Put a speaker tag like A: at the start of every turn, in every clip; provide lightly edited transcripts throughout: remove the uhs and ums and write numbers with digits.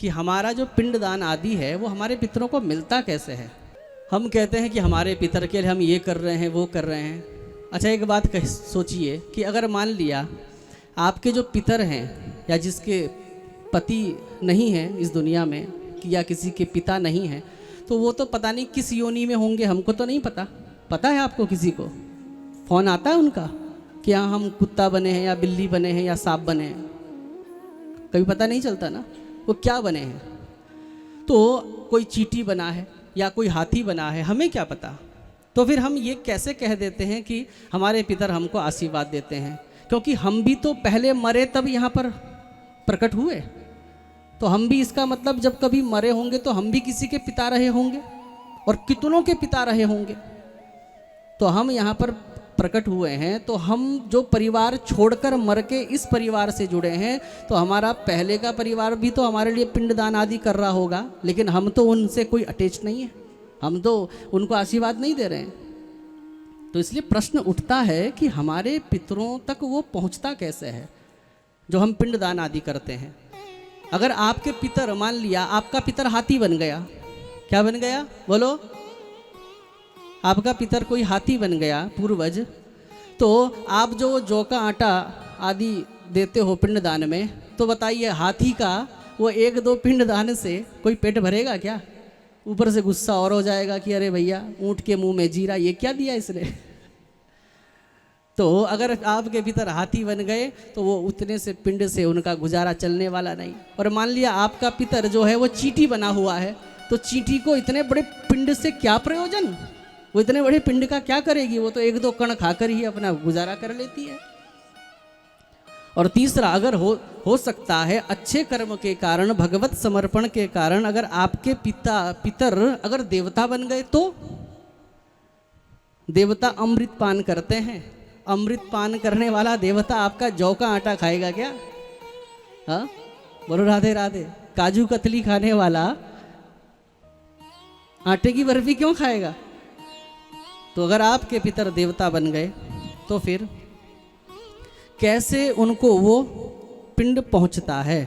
A: कि हमारा जो पिंडदान आदि है वो हमारे पितरों को मिलता कैसे है। हम कहते हैं कि हमारे पितर के लिए हम ये कर रहे हैं वो कर रहे हैं। अच्छा एक बात सोचिए कि अगर मान लिया आपके जो पितर हैं या जिसके पति नहीं हैं इस दुनिया में या किसी के पिता नहीं हैं, तो वो तो पता नहीं किस योनि में होंगे, हमको तो नहीं पता। पता है आपको किसी को फ़ोन आता है उनका कि हाँ हम कुत्ता बने हैं या बिल्ली बने हैं या सांप बने हैं? कभी पता नहीं चलता ना वो क्या बने हैं। तो कोई चींटी बना है या कोई हाथी बना है, हमें क्या पता। तो फिर हम ये कैसे कह देते हैं कि हमारे पितर हमको आशीर्वाद देते हैं, क्योंकि हम भी तो पहले मरे तब यहाँ पर प्रकट हुए। तो हम भी इसका मतलब जब कभी मरे होंगे तो हम भी किसी के पिता रहे होंगे और कितनों के पिता रहे होंगे। तो हम यहाँ पर प्रकट हुए हैं, तो हम जो परिवार छोड़कर मर के इस परिवार से जुड़े हैं, तो हमारा पहले का परिवार भी तो हमारे लिए पिंडदान आदि कर रहा होगा, लेकिन हम तो उनसे कोई अटैच नहीं है, हम तो उनको आशीर्वाद नहीं दे रहे हैं। तो इसलिए प्रश्न उठता है कि हमारे पितरों तक वो पहुंचता कैसे है जो हम पिंडदान आदि करते हैं। अगर आपके पितर, मान लिया आपका पितर हाथी बन गया, क्या बन गया बोलो, आपका पितर कोई हाथी बन गया पूर्वज, तो आप जो जौ का आटा आदि देते हो पिंडदान में, तो बताइए हाथी का वो एक दो पिंडदान से कोई पेट भरेगा क्या? ऊपर से गुस्सा और हो जाएगा कि अरे भैया ऊँट के मुंह में जीरा, ये क्या दिया इसने। तो अगर आपके भीतर हाथी बन गए तो वो उतने से पिंड से उनका गुजारा चलने वाला नहीं। और मान लिया आपका पितर जो है वो चींटी बना हुआ है, तो चींटी को इतने बड़े पिंड से क्या प्रयोजन, वो इतने बड़े पिंड का क्या करेगी, वो तो एक दो कण खाकर ही अपना गुजारा कर लेती है। और तीसरा, अगर हो सकता है अच्छे कर्म के कारण, भगवत समर्पण के कारण अगर आपके पितर अगर देवता बन गए, तो देवता अमृत पान करते हैं, अमृत पान करने वाला देवता आपका जौ का आटा खाएगा क्या? हाँ बोलो राधे राधे। काजू कतली खाने वाला आटे की बर्फी क्यों खाएगा? तो अगर आपके पितर देवता बन गए तो फिर कैसे उनको वो पिंड पहुंचता है।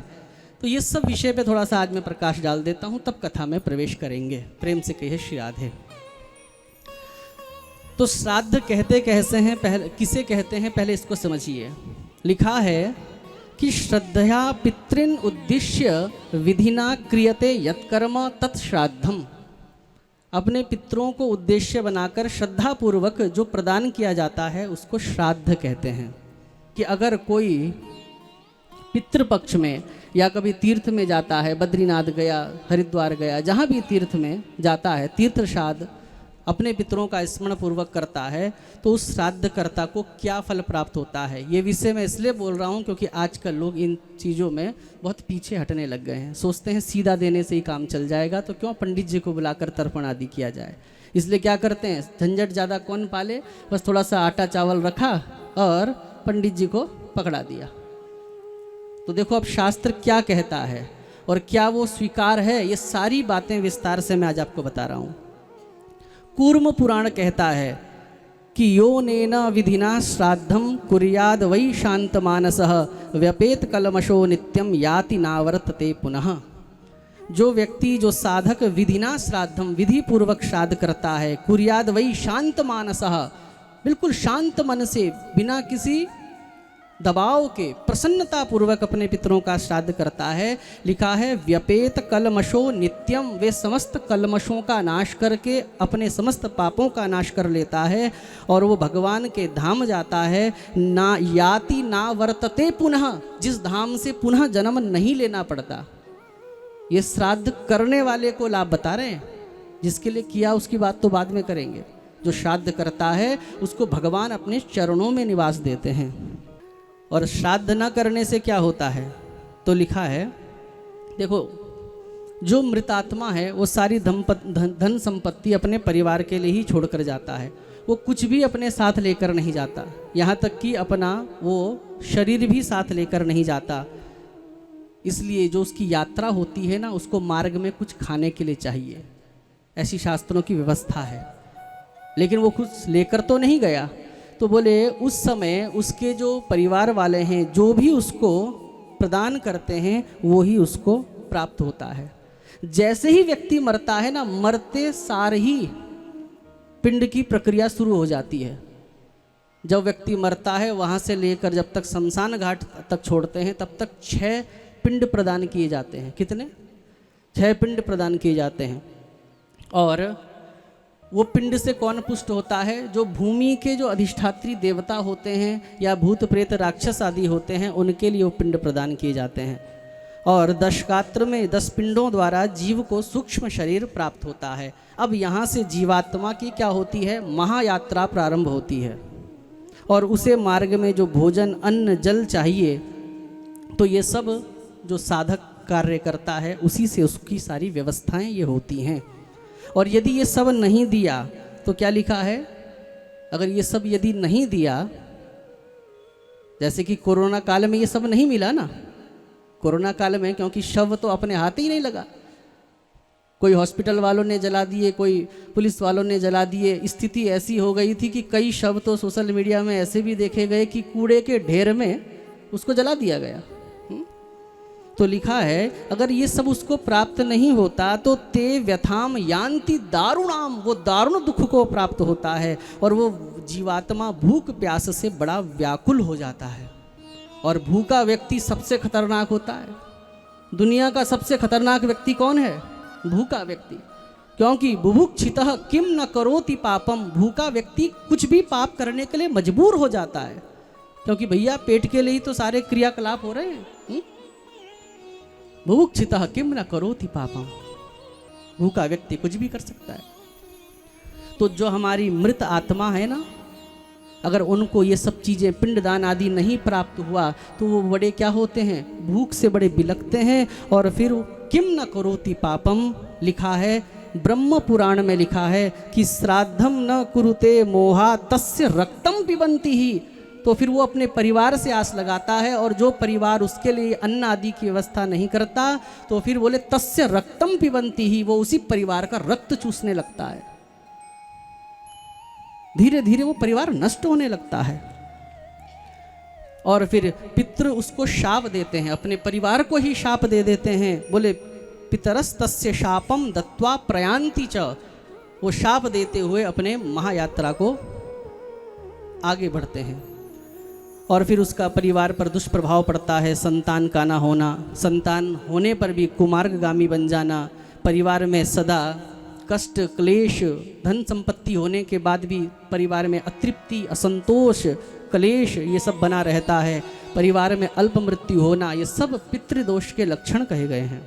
A: तो ये सब विषय पे थोड़ा सा आज मैं प्रकाश डाल देता हूं, तब कथा में प्रवेश करेंगे। प्रेम से कहिए श्री राधे। तो श्राद्ध कहते कैसे हैं, पहले किसे कहते हैं पहले इसको समझिए। लिखा है कि श्रद्धया पितृन उद्दिश्य विधिना क्रियते यत्कर्म तत्श्राद्धम। अपने पितरों को उद्देश्य बनाकर श्रद्धा पूर्वक जो प्रदान किया जाता है उसको श्राद्ध कहते हैं। कि अगर कोई पितृपक्ष में या कभी तीर्थ में जाता है, बद्रीनाथ गया, हरिद्वार गया, जहाँ भी तीर्थ में जाता है, तीर्थ श्राद्ध अपने पितरों का स्मरण पूर्वक करता है, तो उस श्राद्धकर्ता को क्या फल प्राप्त होता है। ये विषय मैं इसलिए बोल रहा हूँ क्योंकि आजकल लोग इन चीज़ों में बहुत पीछे हटने लग गए हैं। सोचते हैं सीधा देने से ही काम चल जाएगा, तो क्यों पंडित जी को बुलाकर तर्पण आदि किया जाए। इसलिए क्या करते हैं, झंझट ज़्यादा कौन पाले, बस थोड़ा सा आटा चावल रखा और पंडित जी को पकड़ा दिया। तो देखो अब शास्त्र क्या कहता है और क्या वो स्वीकार है, ये सारी बातें विस्तार से मैं आज आपको बता रहा हूँ। कूर्म पुराण कहता है कि यो नेना विधिना श्राद्धम कुर्याद वै शांत मानसः व्यपेत कलमशो नित्यम याति नावर्तते पुनः। जो व्यक्ति, जो साधक विधिना श्राद्धम, विधि पूर्वक श्राद्ध करता है, कुर्याद वै शांत मानसः, बिल्कुल शांत मन से बिना किसी दबाव के प्रसन्नता पूर्वक अपने पितरों का श्राद्ध करता है। लिखा है व्यपेत कलमशो नित्यम, वे समस्त कलमशों का नाश करके अपने समस्त पापों का नाश कर लेता है और वो भगवान के धाम जाता है। ना याति ना वर्तते पुनः, जिस धाम से पुनः जन्म नहीं लेना पड़ता। ये श्राद्ध करने वाले को लाभ बता रहे हैं, जिसके लिए किया उसकी बात तो बाद में करेंगे। जो श्राद्ध करता है उसको भगवान अपने चरणों में निवास देते हैं। और श्राद्ध न करने से क्या होता है, तो लिखा है, देखो जो मृतात्मा है वो सारी धन संपत्ति अपने परिवार के लिए ही छोड़कर जाता है। वो कुछ भी अपने साथ लेकर नहीं जाता, यहाँ तक कि अपना वो शरीर भी साथ लेकर नहीं जाता। इसलिए जो उसकी यात्रा होती है ना, उसको मार्ग में कुछ खाने के लिए चाहिए, ऐसी शास्त्रों की व्यवस्था है। लेकिन वो कुछ लेकर तो नहीं गया, तो बोले उस समय उसके जो परिवार वाले हैं जो भी उसको प्रदान करते हैं वो ही उसको प्राप्त होता है। जैसे ही व्यक्ति मरता है ना, मरते सार ही पिंड की प्रक्रिया शुरू हो जाती है। जब व्यक्ति मरता है वहाँ से लेकर जब तक शमशान घाट तक छोड़ते हैं तब तक 6 पिंड प्रदान किए जाते हैं। कितने? 6 पिंड प्रदान किए जाते हैं। और वो पिंड से कौन पुष्ट होता है? जो भूमि के जो अधिष्ठात्री देवता होते हैं या भूत प्रेत राक्षस आदि होते हैं, उनके लिए वो पिंड प्रदान किए जाते हैं। और 10 गात्र में 10 पिंडों द्वारा जीव को सूक्ष्म शरीर प्राप्त होता है। अब यहाँ से जीवात्मा की क्या होती है? महायात्रा प्रारंभ होती है। और उसे मार्ग में जो भोजन अन्न जल चाहिए, तो ये सब जो साधक कार्य करता है उसी से उसकी सारी व्यवस्थाएं ये होती हैं। और यदि ये सब नहीं दिया तो क्या लिखा है? अगर ये सब यदि नहीं दिया, जैसे कि कोरोना काल में ये सब नहीं मिला ना, कोरोना काल में, क्योंकि शव तो अपने हाथ ही नहीं लगा, कोई हॉस्पिटल वालों ने जला दिए, कोई पुलिस वालों ने जला दिए। स्थिति ऐसी हो गई थी कि कई शव तो सोशल मीडिया में ऐसे भी देखे गए कि कूड़े के ढेर में उसको जला दिया गया। तो लिखा है अगर ये सब उसको प्राप्त नहीं होता तो ते व्यथाम यान्ति दारुणाम, वो दारुण दुख को प्राप्त होता है। और वो जीवात्मा भूख प्यास से बड़ा व्याकुल हो जाता है। और भूखा व्यक्ति सबसे खतरनाक होता है। दुनिया का सबसे खतरनाक व्यक्ति कौन है? भूखा व्यक्ति। क्योंकि बुभुक्षितः किम न करोति पापम, भूखा व्यक्ति कुछ भी पाप करने के लिए मजबूर हो जाता है। क्योंकि भैया पेट के लिए ही तो सारे क्रियाकलाप हो रहे हैं। बुभुक्षितः किम न करोति पापम, भूखा व्यक्ति कुछ भी कर सकता है। तो जो हमारी मृत आत्मा है ना, अगर उनको ये सब चीज़ें पिंडदान आदि नहीं प्राप्त हुआ तो वो बड़े क्या होते हैं? भूख से बड़े बिलखते हैं। और फिर किम न करोति पापम लिखा है, ब्रह्म पुराण में लिखा है कि श्राद्धम न कुरुते मोहा तस्य रक्तम पिबंती ही। तो फिर वो अपने परिवार से आस लगाता है, और जो परिवार उसके लिए अन्न आदि की व्यवस्था नहीं करता तो फिर बोले तस्य रक्तम पिबंती ही, वो उसी परिवार का रक्त चूसने लगता है। धीरे धीरे वो परिवार नष्ट होने लगता है। और फिर पितृ उसको शाप देते हैं, अपने परिवार को ही शाप दे देते हैं। बोले पितरस तस्य शापम दत्वा प्रयान्ति च, वो शाप देते हुए अपने महायात्रा को आगे बढ़ते हैं। और फिर उसका परिवार पर दुष्प्रभाव पड़ता है, संतान का ना होना, संतान होने पर भी कुमार्गगामी बन जाना, परिवार में सदा कष्ट क्लेश, धन संपत्ति होने के बाद भी परिवार में अतृप्ति असंतोष क्लेश ये सब बना रहता है, परिवार में अल्प मृत्यु होना, ये सब पितृदोष के लक्षण कहे गए हैं।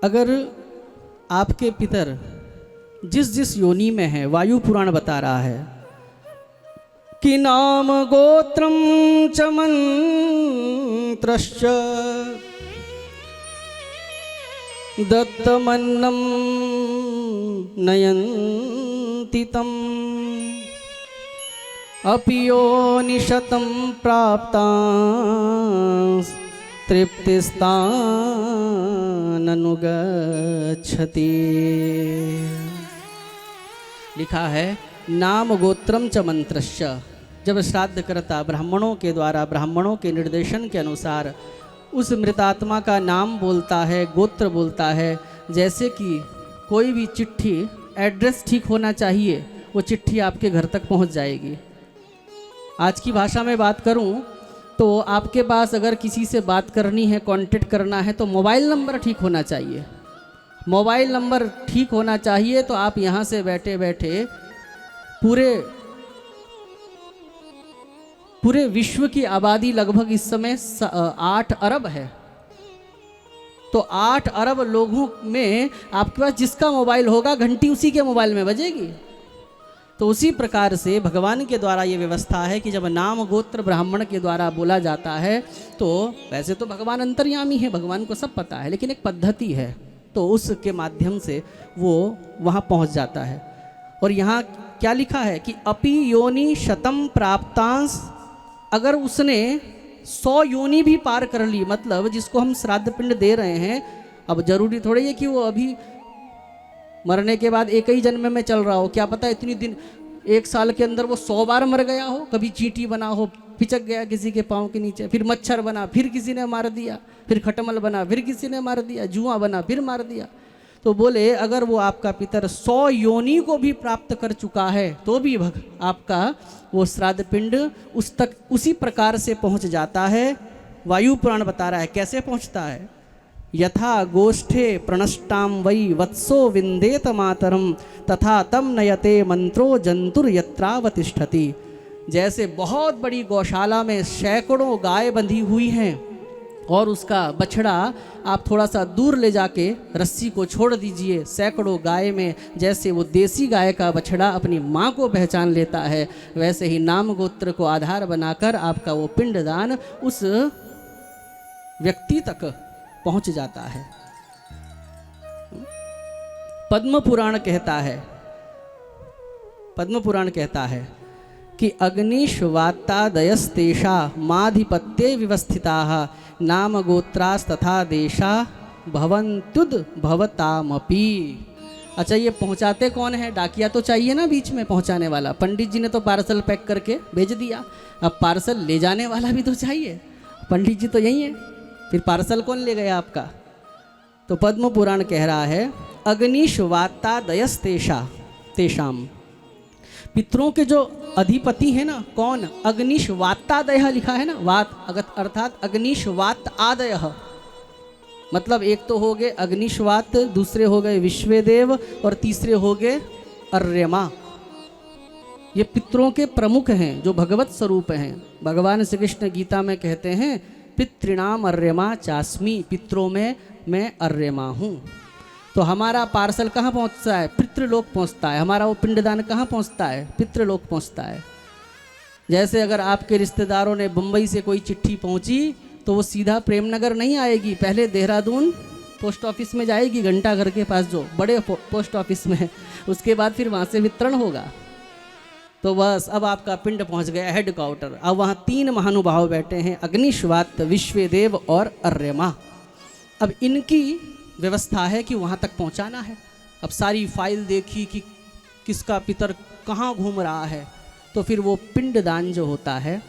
A: अगर आपके पितर जिस जिस योनि में है, वायु पुराण बता रहा है कि नाम गोत्रम च मंत्रश्च दत्तमन्नं नयन्ति तम् अपि योनिशतं प्राप्तां तृप्तिस्ताननुगच्छति। लिखा है नाम गोत्रम च मंत्रश्च, जब श्राद्ध करता ब्राह्मणों के द्वारा, ब्राह्मणों के निर्देशन के अनुसार उस मृतात्मा का नाम बोलता है, गोत्र बोलता है। जैसे कि कोई भी चिट्ठी, एड्रेस ठीक होना चाहिए, वो चिट्ठी आपके घर तक पहुंच जाएगी। आज की भाषा में बात करूं तो आपके पास अगर किसी से बात करनी है, कांटेक्ट करना है, तो मोबाइल नंबर ठीक होना चाहिए। मोबाइल नंबर ठीक होना चाहिए तो आप यहाँ से बैठे बैठे पूरे विश्व की आबादी लगभग इस समय 8 अरब है। तो 8 अरब लोगों में आपके पास जिसका मोबाइल होगा घंटी उसी के मोबाइल में बजेगी। तो उसी प्रकार से भगवान के द्वारा ये व्यवस्था है कि जब नाम गोत्र ब्राह्मण के द्वारा बोला जाता है तो वैसे तो भगवान अंतर्यामी है, भगवान को सब पता है, लेकिन एक पद्धति है, तो उसके माध्यम से वो वहाँ पहुँच जाता है। और यहाँ क्या लिखा है कि अपि योनि शतम प्राप्तांस, अगर उसने 100 योनि भी पार कर ली, मतलब जिसको हम श्राद्ध पिंड दे रहे हैं, अब जरूरी थोड़ी है कि वो अभी मरने के बाद एक ही जन्म में चल रहा हो, क्या पता इतनी दिन 1 साल के अंदर वो 100 बार मर गया हो, कभी चींटी बना हो, पिचक गया किसी के पाँव के नीचे, फिर मच्छर बना, फिर किसी ने मार दिया, फिर खटमल बना, फिर किसी ने मार दिया, जुआं बना, फिर मार दिया। तो बोले अगर वो आपका पितर 100 योनि को भी प्राप्त कर चुका है तो भी आपका वो श्राद्ध पिंड उस तक उसी प्रकार से पहुंच जाता है। वायु पुराण बता रहा है कैसे पहुंचता है। यथा गोष्ठे प्रणष्टाम वै वत्सो विंदेत मातरम तथा तम नयते मंत्रो जंतुर यत्रावतिष्ठति। जैसे बहुत बड़ी गौशाला में सैकड़ों गाय बंधी हुई हैं और उसका बछड़ा आप थोड़ा सा दूर ले जाके रस्सी को छोड़ दीजिए, सैकड़ों गाय में जैसे वो देसी गाय का बछड़ा अपनी माँ को पहचान लेता है, वैसे ही नाम गोत्र को आधार बनाकर आपका वो पिंडदान उस व्यक्ति तक पहुंच जाता है। पद्म पुराण कहता है कि अग्निश्वात्तादयस्तेषा माधिपत्ये विवस्थिताः नाम गोत्रास्तथा देशा भवन्त्युद भवतामपि। अच्छा, ये पहुंचाते कौन है? डाकिया तो चाहिए ना बीच में पहुंचाने वाला। पंडित जी ने तो पार्सल पैक करके भेज दिया, अब पार्सल ले जाने वाला भी तो चाहिए। पंडित जी तो यही है, फिर पार्सल कौन ले गया आपका? तो पद्म पुराण कह रहा है अग्निश्वात्तादयस्तेषाम, पितरों के जो अधिपति है ना, कौन? अग्निश्वात्तादय लिखा है ना, वात अर्थात अग्निश्वात आदय, मतलब एक तो हो गए अग्निश्वात, दूसरे हो गए विश्वेदेव और तीसरे हो गए अर्यमा। ये पितरों के प्रमुख हैं जो भगवत स्वरूप हैं। भगवान श्री कृष्ण गीता में कहते हैं पितृणाम अर्यमा चास्मी, पितरों में मैं अर्यमा हूँ। तो हमारा पार्सल कहाँ पहुँचता है? पितृलोक पहुँचता है। हमारा वो पिंडदान कहाँ पहुँचता है? पितृलोक पहुँचता है। जैसे अगर आपके रिश्तेदारों ने बम्बई से कोई चिट्ठी पहुँची तो वो सीधा प्रेमनगर नहीं आएगी, पहले देहरादून पोस्ट ऑफिस में जाएगी, घंटाघर के पास जो बड़े पोस्ट ऑफिस में है, उसके बाद फिर वहाँ से वितरण होगा। तो बस अब आपका पिंड पहुँच गया हेड क्वार्टर। अब वहाँ 3 महानुभाव बैठे हैं, अग्निश्वात, विश्वेदेव और अर्यमा। अब इनकी व्यवस्था है कि वहाँ तक पहुँचाना है। अब सारी फाइल देखी कि किसका पितर कहाँ घूम रहा है, तो फिर वो पिंडदान जो होता है,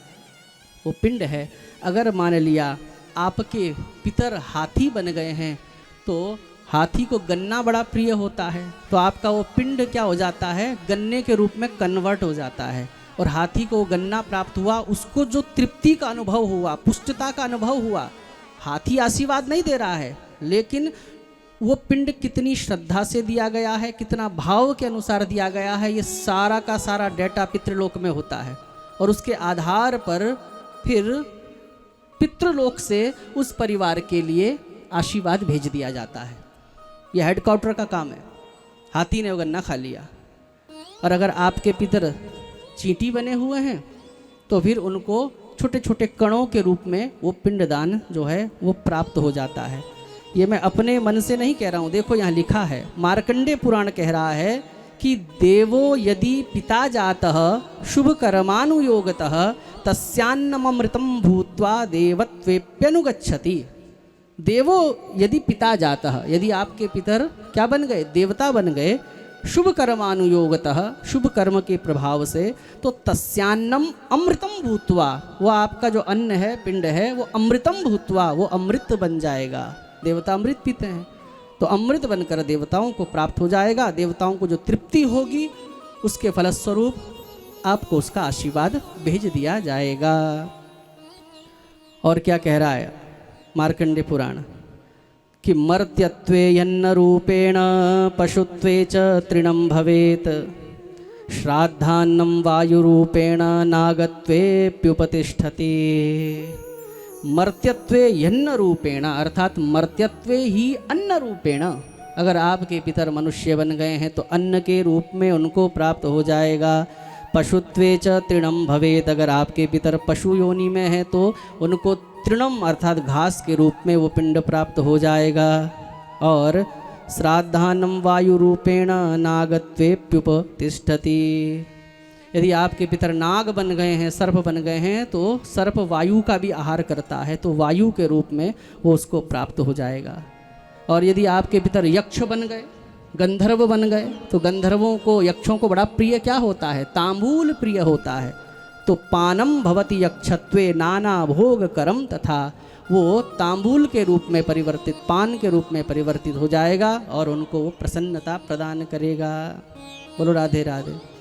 A: वो पिंड है। अगर मान लिया आपके पितर हाथी बन गए हैं तो हाथी को गन्ना बड़ा प्रिय होता है, तो आपका वो पिंड क्या हो जाता है? गन्ने के रूप में कन्वर्ट हो जाता है। और हाथी को गन्ना प्राप्त हुआ, उसको जो तृप्ति का अनुभव हुआ, पुष्टता का अनुभव हुआ, हाथी आशीर्वाद नहीं दे रहा है, लेकिन वो पिंड कितनी श्रद्धा से दिया गया है, कितना भाव के अनुसार दिया गया है, ये सारा का सारा डेटा पितृलोक में होता है। और उसके आधार पर फिर पितृलोक से उस परिवार के लिए आशीर्वाद भेज दिया जाता है। यह हेडक्वार्टर का काम है। हाथी ने वो गन्ना खा लिया, और अगर आपके पितर चींटी बने हुए हैं तो फिर उनको छोटे छोटे कणों के रूप में वो पिंडदान जो है वो प्राप्त हो जाता है। ये मैं अपने मन से नहीं कह रहा हूँ, देखो यहाँ लिखा है, मार्कंडेय पुराण कह रहा है कि देवो यदि पिता जातः शुभ कर्मानुयोगतः तस्यान्नमृतं भूत्वा देवत्वेप्यनुगच्छति। देवो यदि पिता जातः, यदि आपके पितर क्या बन गए? देवता बन गए। शुभ कर्मानुयोगतः, शुभ कर्म के प्रभाव से, तो तस्यान्नम अमृतम भूत्वा, वो आपका जो अन्न है, पिंड है, वो अमृतम भूत्वा, वो अमृत बन जाएगा। देवता अमृत पीते हैं, तो अमृत बनकर देवताओं को प्राप्त हो जाएगा। देवताओं को जो तृप्ति होगी उसके फलस्वरूप आपको उसका आशीर्वाद भेज दिया जाएगा। और क्या कह रहा है मार्कंडेय पुराण कि मर्त्यत्वे यन्न रूपेण पशुत्वे च तृणं भवेत् श्राद्धान्नं वायुरूपेण नागत्वेप्युपतिष्ठति। मर्त्यत्वे यन्न रूपेण, अर्थात मर्त्यत्वे ही अन्न रूपेण, अगर आपके पितर मनुष्य बन गए हैं तो अन्न के रूप में उनको प्राप्त हो जाएगा। पशुत्वे च तृणं भवेत्, अगर आपके पितर पशु योनि में है तो उनको तृणम अर्थात घास के रूप में वो पिंड प्राप्त हो जाएगा। और श्राद्धान्नं वायु रूपेण नागत्वेप्युपतिष्ठति, यदि आपके पितर नाग बन गए हैं, सर्प बन गए हैं, तो सर्प वायु का भी आहार करता है, तो वायु के रूप में वो उसको प्राप्त हो जाएगा। और यदि आपके पितर यक्ष बन गए, गंधर्व बन गए, तो गंधर्वों को, यक्षों को बड़ा प्रिय क्या होता है? तांबूल प्रिय होता है। तो पानम भवति यक्षत्वे नाना भोग करम तथा, वो तांबूल के रूप में परिवर्तित, पान के रूप में परिवर्तित हो जाएगा और उनको प्रसन्नता प्रदान करेगा। बोलो राधे राधे।